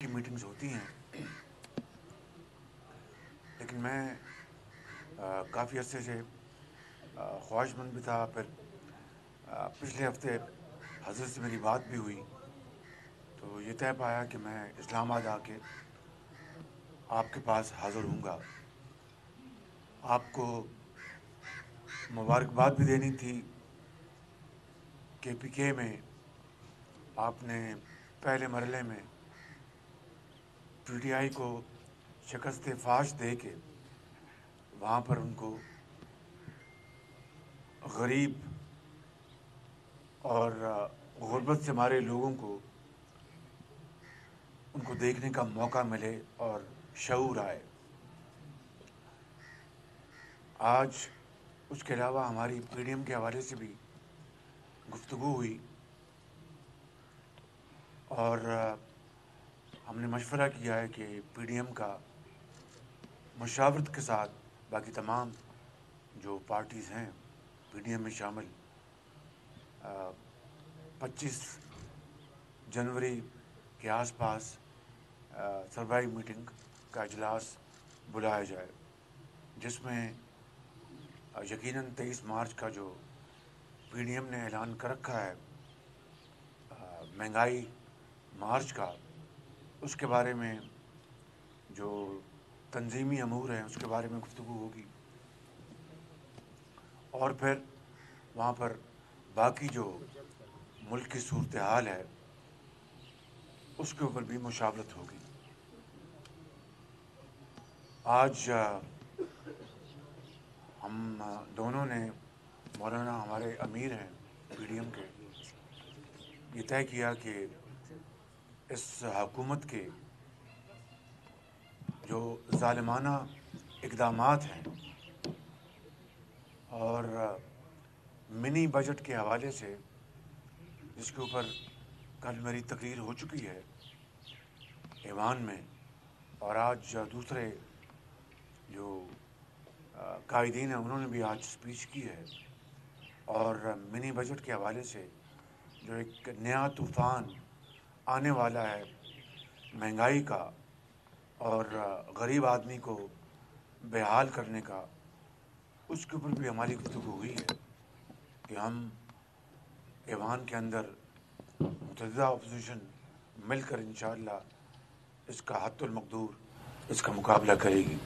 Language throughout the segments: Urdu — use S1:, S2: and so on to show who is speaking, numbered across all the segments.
S1: کی میٹنگز ہوتی ہیں، لیکن میں کافی عرصے سے خواہش مند بھی تھا. پھر پچھلے ہفتے حضرت سے میری بات بھی ہوئی تو یہ طے پایا کہ میں اسلام آباد آ کے آپ کے پاس حاضر ہوں گا. آپ کو مبارکباد بھی دینی تھی. کے پی کے میں آپ نے پہلے مرحلے میں پی ٹی آئی کو شکست فاش دے کے وہاں پر ان کو غریب اور غربت سے مارے لوگوں کو ان کو دیکھنے کا موقع ملے اور شعور آئے. آج اس کے علاوہ ہماری پی ڈی ایم کے حوالے سے بھی گفتگو ہوئی اور ہم نے مشورہ کیا ہے کہ پی ڈی ایم کا مشاورت کے ساتھ باقی تمام جو پارٹیز ہیں پی ڈی ایم میں شامل 25 جنوری کے آس پاس سربراہی میٹنگ کا اجلاس بلایا جائے، جس میں یقیناً 23 مارچ کا جو پی ڈی ایم نے اعلان کر رکھا ہے مہنگائی مارچ کا، اس کے بارے میں جو تنظیمی امور ہیں اس کے بارے میں گفتگو ہوگی. اور پھر وہاں پر باقی جو ملک کی صورتحال ہے اس کے اوپر بھی مشاورت ہوگی. آج ہم دونوں نے، مولانا ہمارے امیر ہیں پی ڈی ایم کے، یہ طے کیا کہ اس حکومت کے جو ظالمانہ اقدامات ہیں اور منی بجٹ کے حوالے سے، جس کے اوپر کل میری تقریر ہو چکی ہے ایوان میں، اور آج دوسرے جو قائدین ہیں انہوں نے بھی آج اسپیچ کی ہے، اور منی بجٹ کے حوالے سے جو ایک نیا طوفان آنے والا ہے مہنگائی کا اور غریب آدمی کو بے حال کرنے کا، اس کے اوپر بھی ہماری گفتگو ہوئی ہے کہ ہم ایوان کے اندر متحدہ اپوزیشن مل کر انشاءاللہ اس کا حد المقدور اس کا مقابلہ کرے گی.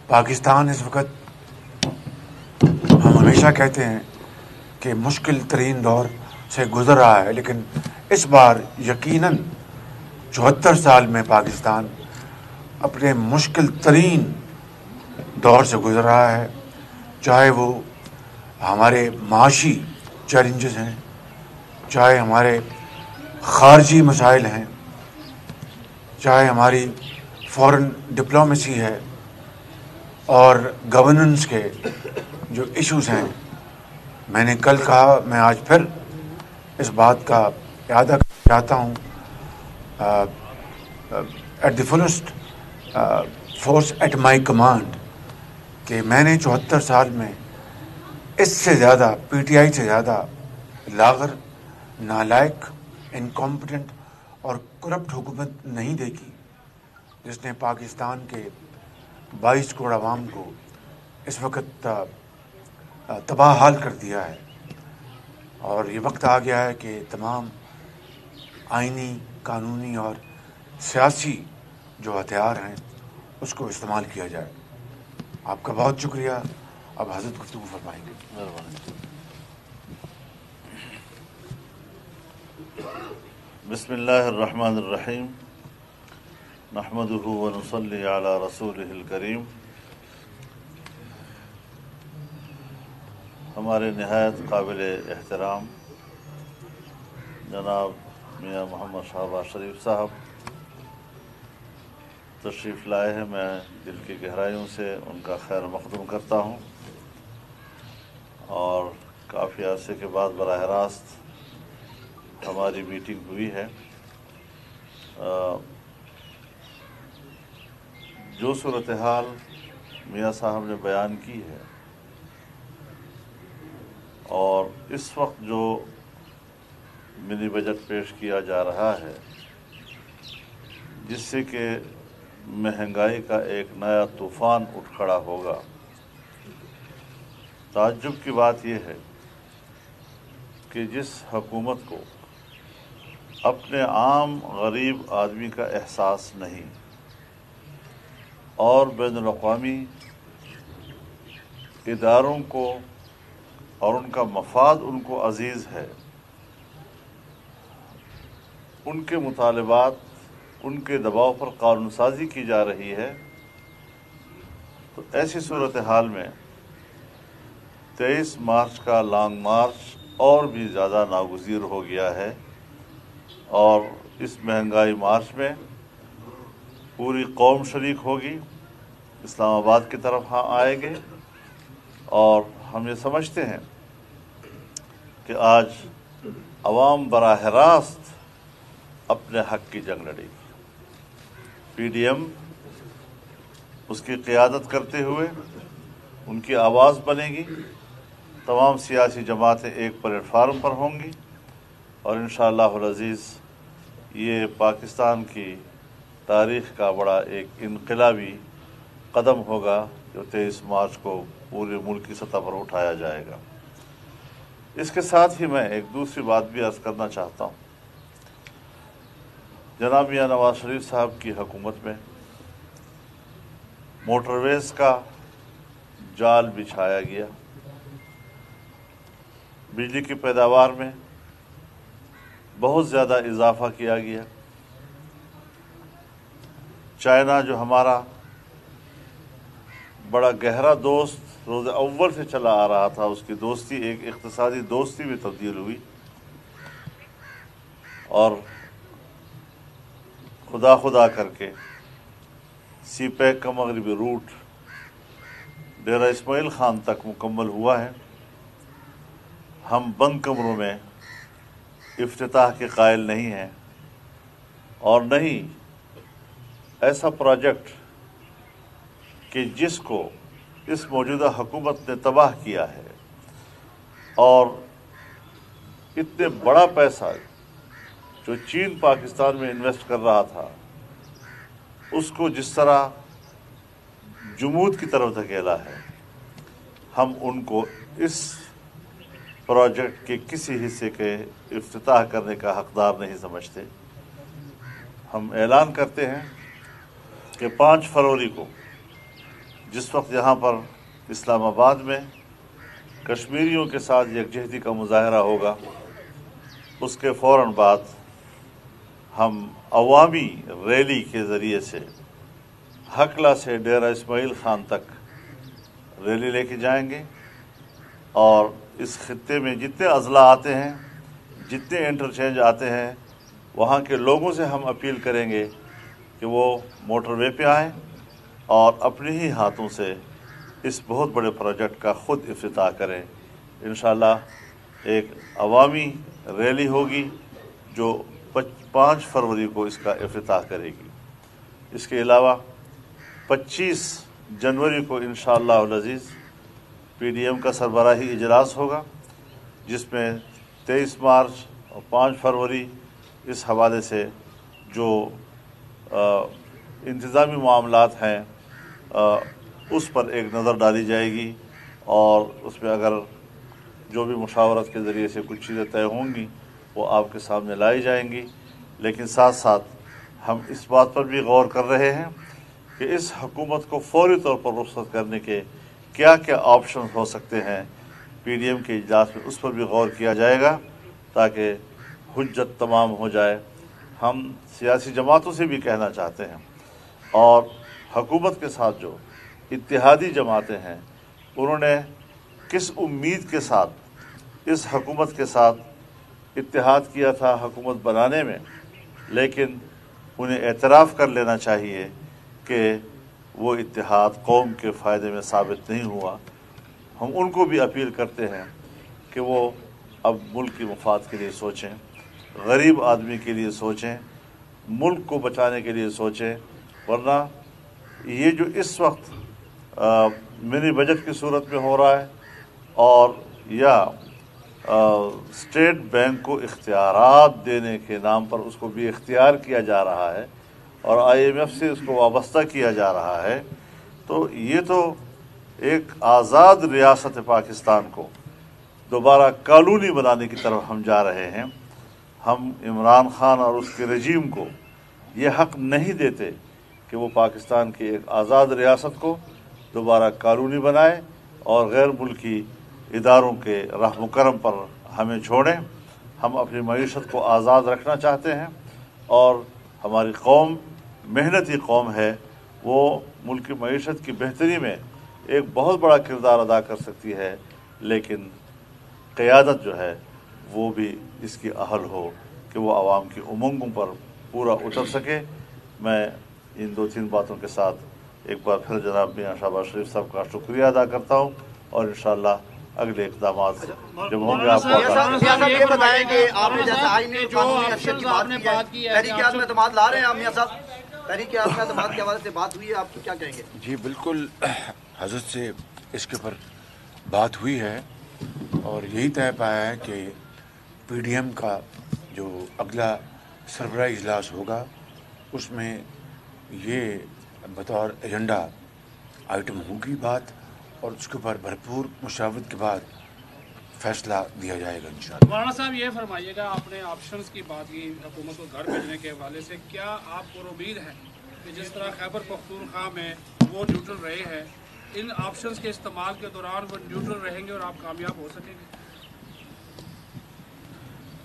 S1: پاکستان اس وقت، ہم ہمیشہ کہتے ہیں کہ مشکل ترین دور سے گزر رہا ہے، لیکن اس بار یقیناً 74 سال میں پاکستان اپنے مشکل ترین دور سے گزر رہا ہے. چاہے وہ ہمارے معاشی چیلنجز ہیں، چاہے ہمارے خارجی مسائل ہیں، چاہے ہماری فورن ڈپلومیسی ہے اور گورننس کے جو ایشوز ہیں. میں نے کل کہا، میں آج پھر اس بات کا اعادہ کرنا چاہتا ہوں at the first force at my command, کہ میں نے 74 سال میں اس سے زیادہ، پی ٹی آئی سے زیادہ لاغر، نالائق، انکمپٹنٹ اور کرپٹ حکومت نہیں دیکھی جس نے پاکستان کے 22 کروڑ عوام کو اس وقت تباہ حال کر دیا ہے. اور یہ وقت آ گیا ہے کہ تمام آئینی، قانونی اور سیاسی جو ہتھیار ہیں اس کو استعمال کیا جائے. آپ کا بہت شکریہ. اب حضرت گفتگو فرمائیں گے.
S2: بسم اللہ الرحمن الرحیم، نحمدہ ونصلی علی رسولہ الکریم. ہمارے نہایت قابل احترام جناب میاں محمد شہباز شریف صاحب تشریف لائے ہیں. میں دل کی گہرائیوں سے ان کا خیر مقدم کرتا ہوں، اور کافی عرصے کے بعد براہ راست ہماری میٹنگ ہوئی ہے. جو صورتحال میاں صاحب نے بیان کی ہے اور اس وقت جو منی بجٹ پیش کیا جا رہا ہے، جس سے کہ مہنگائی کا ایک نیا طوفان اٹھ کھڑا ہوگا۔ تعجب کی بات یہ ہے کہ جس حکومت کو اپنے عام غریب آدمی کا احساس نہیں اور بین الاقوامی اداروں کو اور ان کا مفاد ان کو عزیز ہے، ان کے مطالبات، ان کے دباؤ پر قانون سازی کی جا رہی ہے، تو ایسی صورتحال میں 23 مارچ کا لانگ مارچ اور بھی زیادہ ناگزیر ہو گیا ہے، اور اس مہنگائی مارچ میں پوری قوم شریک ہوگی، اسلام آباد کی طرف آئیں گے، اور ہم یہ سمجھتے ہیں کہ آج عوام براہ راست اپنے حق کی جنگ لڑے گی۔ پی ڈی ایم اس کی قیادت کرتے ہوئے ان کی آواز بنے گی، تمام سیاسی جماعتیں ایک پلیٹ فارم پر ہوں گی، اور انشاءاللہ العزیز یہ پاکستان کی تاریخ کا بڑا ایک انقلابی قدم ہوگا جو 23 مارچ کو پورے ملک کی سطح پر اٹھایا جائے گا۔ اس کے ساتھ ہی میں ایک دوسری بات بھی عرض کرنا چاہتا ہوں۔ جناب میاں نواز شریف صاحب کی حکومت میں موٹر ویز کا جال بچھایا گیا، بجلی کی پیداوار میں بہت زیادہ اضافہ کیا گیا۔ چائنا جو ہمارا بڑا گہرا دوست روز اول سے چلا آ رہا تھا، اس کی دوستی ایک اقتصادی دوستی میں تبدیل ہوئی، اور خدا کر کے سی پیک کا مغربی روٹ ڈیرہ اسماعیل خان تک مکمل ہوا ہے۔ ہم بند کمروں میں افتتاح کے قائل نہیں ہیں، اور نہیں ایسا پروجیکٹ کہ جس کو اس موجودہ حکومت نے تباہ کیا ہے، اور اتنے بڑا پیسہ جو چین پاکستان میں انویسٹ کر رہا تھا اس کو جس طرح جمود کی طرف دھکیلا ہے، ہم ان کو اس پروجیکٹ کے کسی حصے کے افتتاح کرنے کا حقدار نہیں سمجھتے۔ ہم اعلان کرتے ہیں کہ 5 فروری کو جس وقت یہاں پر اسلام آباد میں کشمیریوں کے ساتھ یکجہتی کا مظاہرہ ہوگا، اس کے فوراً بعد ہم عوامی ریلی کے ذریعے سے ہکلا سے ڈیرہ اسماعیل خان تک ریلی لے کے جائیں گے، اور اس خطے میں جتنے اضلاع آتے ہیں، جتنے انٹرچینج آتے ہیں، وہاں کے لوگوں سے ہم اپیل کریں گے کہ وہ موٹر وے پہ آئیں اور اپنے ہی ہاتھوں سے اس بہت بڑے پروجیکٹ کا خود افتتاح کریں۔ انشاءاللہ ایک عوامی ریلی ہوگی جو 5 فروری کو اس کا افتتاح کرے گی۔ اس کے علاوہ 25 جنوری کو انشاءاللہ العزیز پی ڈی ایم کا سربراہی اجلاس ہوگا، جس میں 23 مارچ اور 5 فروری اس حوالے سے جو انتظامی معاملات ہیں اس پر ایک نظر ڈالی جائے گی، اور اس میں اگر جو بھی مشاورت کے ذریعے سے کچھ چیزیں طے ہوں گی وہ آپ کے سامنے لائی جائیں گی۔ لیکن ساتھ ساتھ ہم اس بات پر بھی غور کر رہے ہیں کہ اس حکومت کو فوری طور پر رخصت کرنے کے کیا کیا آپشن ہو سکتے ہیں۔ پی ڈی ایم کے اجلاس میں اس پر بھی غور کیا جائے گا تاکہ حجت تمام ہو جائے۔ ہم سیاسی جماعتوں سے بھی کہنا چاہتے ہیں، اور حکومت کے ساتھ جو اتحادی جماعتیں ہیں، انہوں نے کس امید کے ساتھ اس حکومت کے ساتھ اتحاد کیا تھا حکومت بنانے میں، لیکن انہیں اعتراف کر لینا چاہیے کہ وہ اتحاد قوم کے فائدے میں ثابت نہیں ہوا۔ ہم ان کو بھی اپیل کرتے ہیں کہ وہ اب ملک کی مفاد کے لیے سوچیں، غریب آدمی کے لیے سوچیں، ملک کو بچانے کے لیے سوچیں، ورنہ یہ جو اس وقت منی بجٹ کی صورت میں ہو رہا ہے، اور یا اسٹیٹ بینک کو اختیارات دینے کے نام پر اس کو بھی اختیار کیا جا رہا ہے، اور IMF سے اس کو وابستہ کیا جا رہا ہے، تو یہ تو ایک آزاد ریاست پاکستان کو دوبارہ کالونی بنانے کی طرف ہم جا رہے ہیں۔ ہم عمران خان اور اس کے رجیم کو یہ حق نہیں دیتے کہ وہ پاکستان کی ایک آزاد ریاست کو دوبارہ کالونی بنائے اور غیر ملکی اداروں کے رحم و کرم پر ہمیں چھوڑیں۔ ہم اپنی معیشت کو آزاد رکھنا چاہتے ہیں، اور ہماری قوم محنتی قوم ہے، وہ ملک کی معیشت کی بہتری میں ایک بہت بڑا کردار ادا کر سکتی ہے، لیکن قیادت جو ہے وہ بھی اس کی اہل ہو کہ وہ عوام کی امنگوں پر پورا اتر سکے۔ میں ان 2-3 باتوں کے ساتھ ایک بار پھر جناب میاں شہباز شریف صاحب کا شکریہ ادا کرتا ہوں، اور انشاءاللہ اگلے اقدامات جب ہوں گے آپ کو
S3: یہ بتائیں کہ آپ نے جیسا آئینی قانونی حیثیت کی بات کی ہے، تحریک اعظم اعتماد لا رہے ہیں آپ میاں صاحب، تحریک اعظم اعتماد کے حوالے سے بات ہوئی ہے، آپ کیا کہیں گے؟
S1: جی بالکل، حضرت سے اس کے اوپر بات ہوئی ہے اور یہی طے پایا ہے کہ PDM کا جو اگلا سربراہی اجلاس ہوگا اس میں یہ بطور ایجنڈا آئٹم ہوگی بات، اور اس کے اوپر بھرپور مشاورت کے بعد فیصلہ دیا جائے گا انشاءاللہ۔
S4: مولانا صاحب یہ فرمائیے گا، آپ نے آپشنز کی بات کی حکومت کو گھر بھیجنے کے حوالے سے، کیا آپ کو امید ہے کہ جس طرح خیبر پختونخوا میں وہ نیوٹرل رہے ہیں، ان آپشنز کے استعمال کے دوران وہ نیوٹرل رہیں گے اور آپ کامیاب ہو سکیں گے؟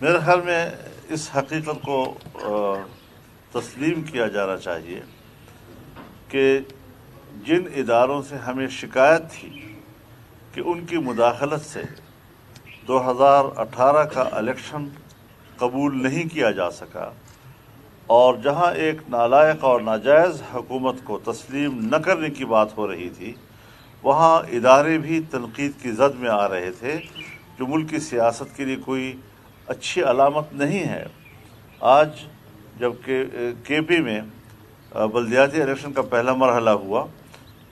S2: میرے خیال میں اس حقیقت کو تسلیم کیا جانا چاہیے کہ جن اداروں سے ہمیں شکایت تھی کہ ان کی مداخلت سے 2018 کا الیکشن قبول نہیں کیا جا سکا، اور جہاں ایک نالائق اور ناجائز حکومت کو تسلیم نہ کرنے کی بات ہو رہی تھی، وہاں ادارے بھی تنقید کی زد میں آ رہے تھے، جو ملک کی سیاست کے لیے کوئی اچھی علامت نہیں ہے۔ آج جب کہ KP میں بلدیاتی الیکشن کا پہلا مرحلہ ہوا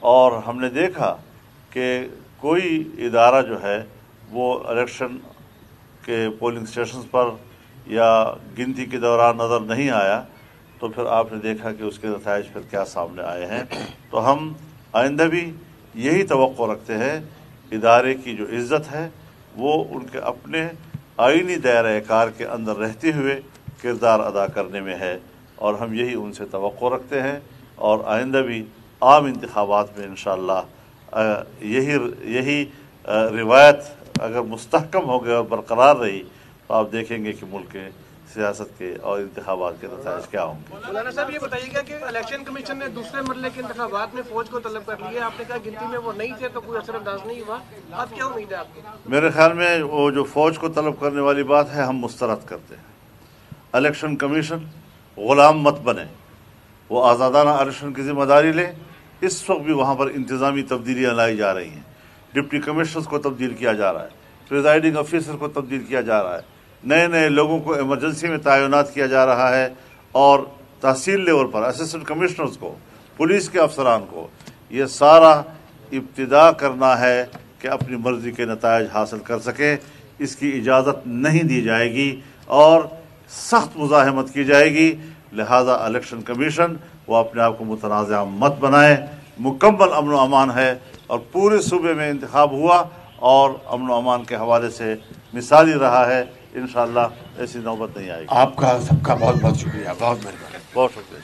S2: اور ہم نے دیکھا کہ کوئی ادارہ جو ہے وہ الیکشن کے پولنگ اسٹیشنز پر یا گنتی کے دوران نظر نہیں آیا، تو پھر آپ نے دیکھا کہ اس کے نتائج پھر کیا سامنے آئے ہیں۔ تو ہم آئندہ بھی یہی توقع رکھتے ہیں، ادارے کی جو عزت ہے وہ ان کے اپنے آئینی دائرۂ کار کے اندر رہتے ہوئے کردار ادا کرنے میں ہے، اور ہم یہی ان سے توقع رکھتے ہیں، اور آئندہ بھی عام انتخابات میں انشاءاللہ یہی روایت اگر مستحکم ہو گئی اور برقرار رہی تو آپ دیکھیں گے کہ ملک کے سیاست کے اور انتخابات کے نتائج کیا ہوں گے۔
S3: مولانا صاحب یہ بتائیے گا کہ الیکشن کمیشن نے دوسرے مرحلے کے انتخابات میں فوج کو طلب کر لیا، آپ نے کہا گنتی میں وہ نہیں تھے تو کوئی اثر انداز نہیں ہوا، اب کیا امید ہے آپ کو؟
S2: میرے خیال میں وہ جو فوج کو طلب کرنے والی بات ہے ہم مسترد کرتے ہیں۔ الیکشن کمیشن غلام مت بنے، وہ آزادانہ الیکشن کی ذمہ داری لے۔ اس وقت بھی وہاں پر انتظامی تبدیلیاں لائی جا رہی ہیں، ڈپٹی کمشنرز کو تبدیل کیا جا رہا ہے، پریزائڈنگ آفیسر کو تبدیل کیا جا رہا ہے، نئے لوگوں کو ایمرجنسی میں تعینات کیا جا رہا ہے، اور تحصیل لیول پر اسسٹنٹ کمشنرز کو، پولیس کے افسران کو یہ سارا ابتدا کرنا ہے کہ اپنی مرضی کے نتائج حاصل کر سکے۔ اس کی اجازت نہیں دی جائے گی اور سخت مزاحمت کی جائے گی، لہذا الیکشن کمیشن وہ اپنے آپ کو متنازع مت بنائے۔ مکمل امن و امان ہے، اور پورے صوبے میں انتخاب ہوا اور امن و امان کے حوالے سے مثالی رہا ہے۔ انشاءاللہ ایسی نوبت نہیں آئے گی۔
S1: آپ کا سب کا بہت بہت شکریہ، بہت مہربانی۔
S2: بہت شکریہ۔